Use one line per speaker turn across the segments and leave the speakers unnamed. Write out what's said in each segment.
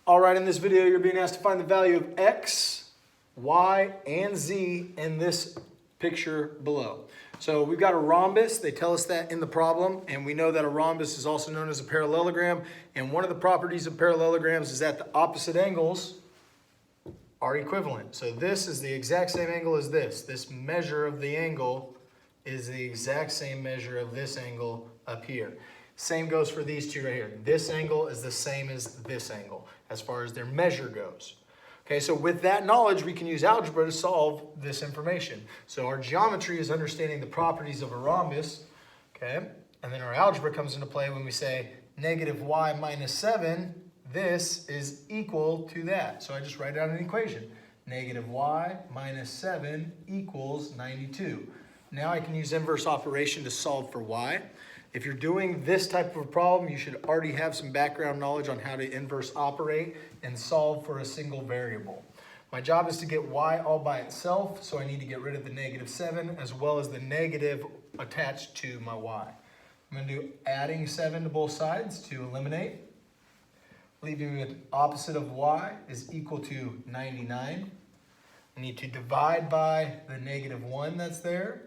All right, in this video, you're being asked to find the value of x, y, and z in this picture below. So we've got a rhombus. They tell us that in the problem, and we know that a rhombus is also known as a parallelogram. And one of the properties of parallelograms is that the opposite angles are equivalent. So this is the exact same angle as this. This measure of the angle is the exact same measure of this angle up here. Same goes for these two right here. This angle is the same as this angle as far as their measure goes. Okay, so with that knowledge, we can use algebra to solve this information. So our geometry is understanding the properties of a rhombus, okay? And then our algebra comes into play when we say negative y minus 7, this is equal to that. So I just write down an equation. Negative y minus 7 equals 92. Now I can use inverse operation to solve for y. If you're doing this type of a problem, you should already have some background knowledge on how to inverse operate and solve for a single variable. My job is to get y all by itself, so I need to get rid of the negative 7 as well as the negative attached to my y. I'm going to do adding 7 to both sides to eliminate. Leaving me with opposite of y is equal to 99. I need to divide by the negative 1 that's there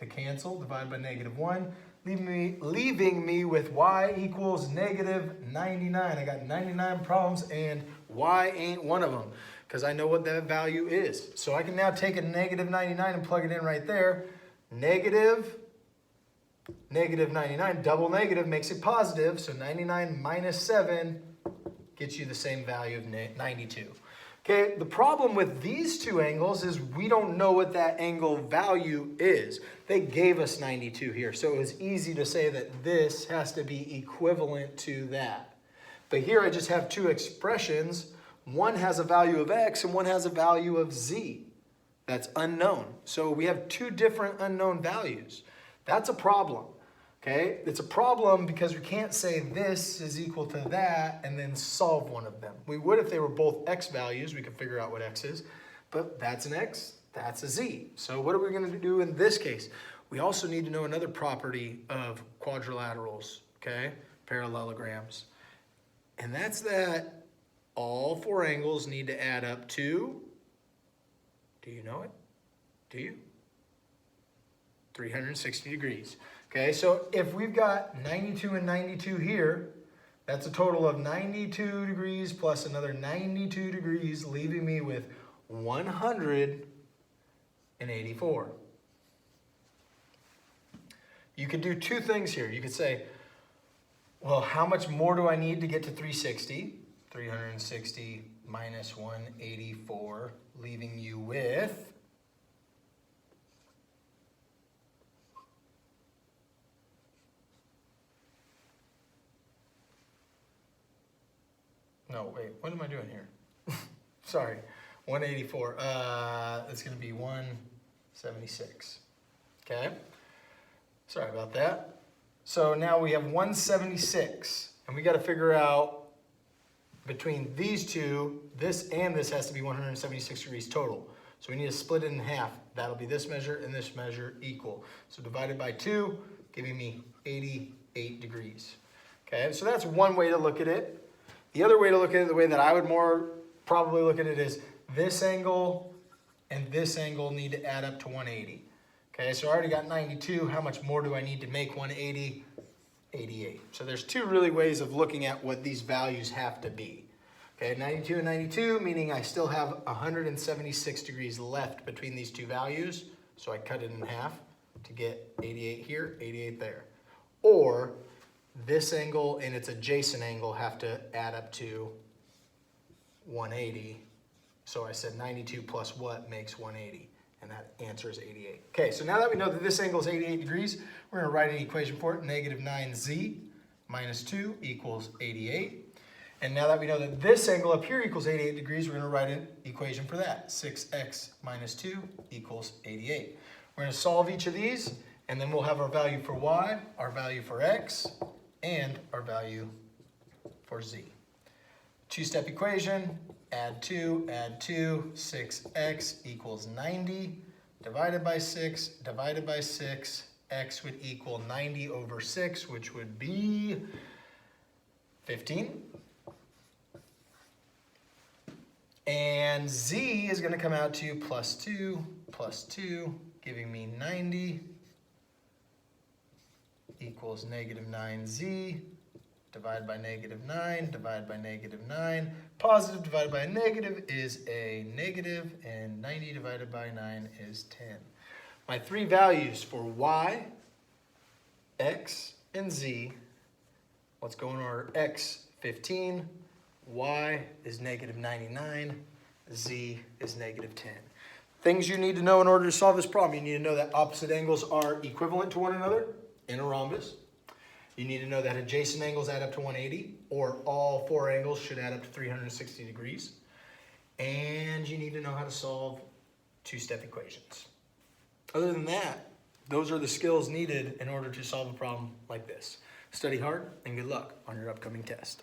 to cancel. Divide by negative 1. Leaving me with y equals negative 99. I got 99 problems and y ain't one of them because I know what that value is. So I can now take a negative 99 and plug it in right there. Negative 99, double negative makes it positive. So 99 minus 7 gets you the same value of 92. Okay, the problem with these two angles is we don't know what that angle value is. They gave us 92 here, so it was easy to say that this has to be equivalent to that. But here I just have two expressions. One has a value of x and one has a value of z. That's unknown. So we have two different unknown values. That's a problem. Okay, it's a problem because we can't say this is equal to that and then solve one of them. We would if they were both x values, we could figure out what x is, but that's an x, that's a z. So what are we going to do in this case? We also need to know another property of quadrilaterals, okay, parallelograms, and that's that all four angles need to add up to, do you know it? Do you? 360 degrees. Okay, so if we've got 92 and 92 here, that's a total of 92 degrees plus another 92 degrees, leaving me with 184. You could do two things here. You could say, well, how much more do I need to get to 360? 360 minus 184, leaving you with no, wait, what am I doing here? Sorry, 184. It's going to be 176. Okay? Sorry about that. So now we have 176, and we got to figure out between these two, this and this has to be 176 degrees total. So we need to split it in half. That'll be this measure and this measure equal. So divided by 2, giving me 88 degrees. Okay, so that's one way to look at it. The other way to look at it, the way that I would more probably look at it is this angle and this angle need to add up to 180. Okay, so I already got 92. How much more do I need to make 180? 88. So there's two really ways of looking at what these values have to be. Okay, 92 and 92, meaning I still have 176 degrees left between these two values. So I cut it in half to get 88 here, 88 there. Or this angle and its adjacent angle have to add up to 180. So I said 92 plus what makes 180? And that answer is 88. Okay, so now that we know that this angle is 88 degrees, we're going to write an equation for it. Negative 9z minus 2 equals 88. And now that we know that this angle up here equals 88 degrees, we're going to write an equation for that. 6x minus 2 equals 88. We're going to solve each of these, and then we'll have our value for y, our value for x, and our value for z. Two-step equation, add 2, 6x equals 90, divided by 6, x would equal 90 over 6, which would be 15. And z is going to come out to plus 2, giving me 90 equals negative 9z. Divide by negative 9, divide by negative 9. Positive divided by a negative is a negative, and 90 divided by 9 is 10. My three values for y, x, and z, let's go in order. X, 15, y is negative 99, z is negative 10. Things you need to know in order to solve this problem. You need to know that opposite angles are equivalent to one another in a rhombus. You need to know that adjacent angles add up to 180, or all four angles should add up to 360 degrees. And you need to know how to solve two-step equations. Other than that, those are the skills needed in order to solve a problem like this. Study hard and good luck on your upcoming test.